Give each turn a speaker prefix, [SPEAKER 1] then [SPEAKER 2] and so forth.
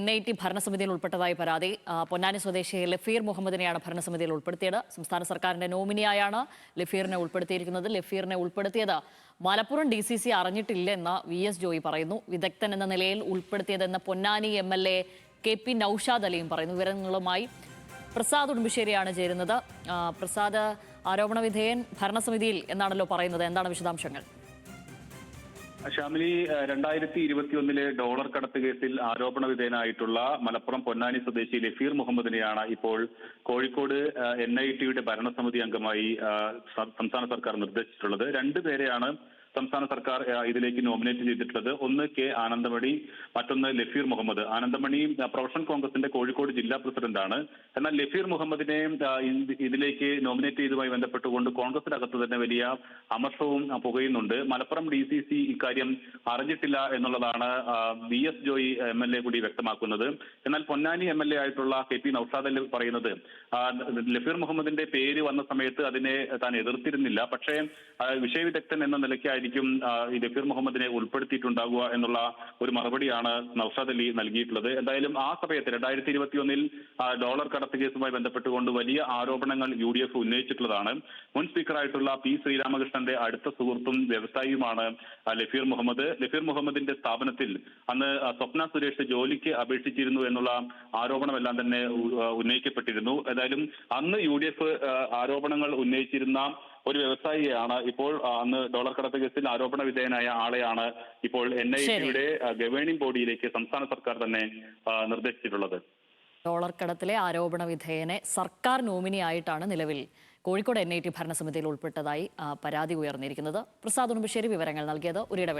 [SPEAKER 1] NIT ഭരണസമിതിയിൽ ഉൾപ്പെട്ടതായി പരാതി. പൊന്നാനി സ്വദേശി ലഫീർ മുഹമ്മദിനെയാണ് ഭരണസമിതിയിൽ ഉൾപ്പെടുത്തിയത്. സംസ്ഥാന സർക്കാരിന്റെ നോമിനിയായാണ് ലഫീറിനെ ഉൾപ്പെടുത്തിയിരിക്കുന്നത്. ലഫീറിനെ ഉൾപ്പെടുത്തിയത് മലപ്പുറം DCC അറിഞ്ഞിട്ടില്ലെന്ന് VS ജോയി പറയുന്നു. വിദഗ്ധൻ എന്ന നിലയിൽ ഉൾപ്പെടുത്തിയതെന്ന് പൊന്നാനി MLA KP നൌഷാദ് അലിയും പറയുന്നു. വിവരങ്ങളുമായി പ്രസാദ് ഉടുമ്പശ്ശേരിയാണ് ചേരുന്നത്. പ്രസാദ്, ആരോപണ വിധേയൻ ഭരണസമിതിയിൽ എന്നാണല്ലോ പറയുന്നത്, എന്താണ് വിശദാംശങ്ങൾ?
[SPEAKER 2] ഷാമിലി, 2021 ഡോളർ കടത്ത് കേസിൽ ആരോപണ വിധേയനായിട്ടുള്ള മലപ്പുറം പൊന്നാനി സ്വദേശി ലഫീർ മുഹമ്മദിനെയാണ് ഇപ്പോൾ കോഴിക്കോട് NIT ഭരണസമിതി അംഗമായി സംസ്ഥാന സർക്കാർ നിർദ്ദേശിച്ചിട്ടുള്ളത്. രണ്ടുപേരെയാണ് സംസ്ഥാന സർക്കാർ ഇതിലേക്ക് നോമിനേറ്റ് ചെയ്തിട്ടുള്ളത്. ഒന്ന് K ആനന്ദമണി, മറ്റൊന്ന് ലഫീർ മുഹമ്മദ്. ആനന്ദമണി പ്രൊഫഷണൽ കോൺഗ്രസിന്റെ കോഴിക്കോട് ജില്ലാ പ്രസിഡന്റാണ്. എന്നാൽ ലഫീർ മുഹമ്മദിനെ ഇതിലേക്ക് നോമിനേറ്റ് ചെയ്തതുമായി ബന്ധപ്പെട്ടുകൊണ്ട് കോൺഗ്രസിനകത്ത് തന്നെ വലിയ അമർഷവും പുകയുന്നുണ്ട്. മലപ്പുറം DCC ഇക്കാര്യം അറിഞ്ഞിട്ടില്ല എന്നുള്ളതാണ് VS ജോയി MLA കൂടി വ്യക്തമാക്കുന്നത്. എന്നാൽ പൊന്നാനി MLA ആയിട്ടുള്ള KP നൌഷാദ് അലി പറയുന്നത് ലഫീർ മുഹമ്മദിന്റെ പേര് വന്ന സമയത്ത് അതിനെ താൻ എതിർത്തിരുന്നില്ല. പക്ഷേ വിഷയവിദഗ്ധൻ എന്ന നിലയ്ക്കായിരിക്കും ഈ ലഫീർ മുഹമ്മദിനെ ഉൾപ്പെടുത്തിയിട്ടുണ്ടാകുക എന്നുള്ള ഒരു മറുപടിയാണ് നൌഷാദ് അലി നൽകിയിട്ടുള്ളത്. എന്തായാലും ആ സമയത്ത് 2021 ഡോളർ കടത്ത് കേസുമായി ബന്ധപ്പെട്ടുകൊണ്ട് വലിയ ആരോപണങ്ങൾ UDF ഉന്നയിച്ചിട്ടുള്ളതാണ്. മുൻ സ്പീക്കറായിട്ടുള്ള P ശ്രീരാമകൃഷ്ണന്റെ അടുത്ത സുഹൃത്തും വ്യവസായിയുമാണ് ലഫീർ മുഹമ്മദ്. ലഫീർ മുഹമ്മദിന്റെ സ്ഥാപനത്തിൽ അന്ന് സ്വപ്ന സുരേഷ് ജോലിക്ക് അപേക്ഷിച്ചിരുന്നു എന്നുള്ള ആരോപണമെല്ലാം തന്നെ ഉന്നയിക്കപ്പെട്ടിരുന്നു. ഏതായാലും അന്ന് UDF ആരോപണങ്ങൾ ഉന്നയിച്ചിരുന്ന ഒരു വ്യവസായിയാണ് ഇപ്പോൾ അന്ന് ഡോളർ കടത്ത് കേസിൽ ആരോപണ വിധേയനായ ആളെയാണ് ഇപ്പോൾ NIT ഗവേണിംഗ് ബോഡിയിലേക്ക് സംസ്ഥാന സർക്കാർ തന്നെ നിർദ്ദേശിച്ചിട്ടുള്ളത്.
[SPEAKER 1] ഡോളർ കടത്തിലെ ആരോപണ വിധേയനെ സർക്കാർ നോമിനിയായിട്ടാണ് നിലവിൽ കോഴിക്കോട് NIT ഭരണസമിതിയിൽ ഉൾപ്പെട്ടതായി പരാതി ഉയർന്നിരിക്കുന്നത്. പ്രസാദ് ഉടുമ്പശ്ശേരി വിവരങ്ങൾ നൽകിയത്. ഒരിടവേള.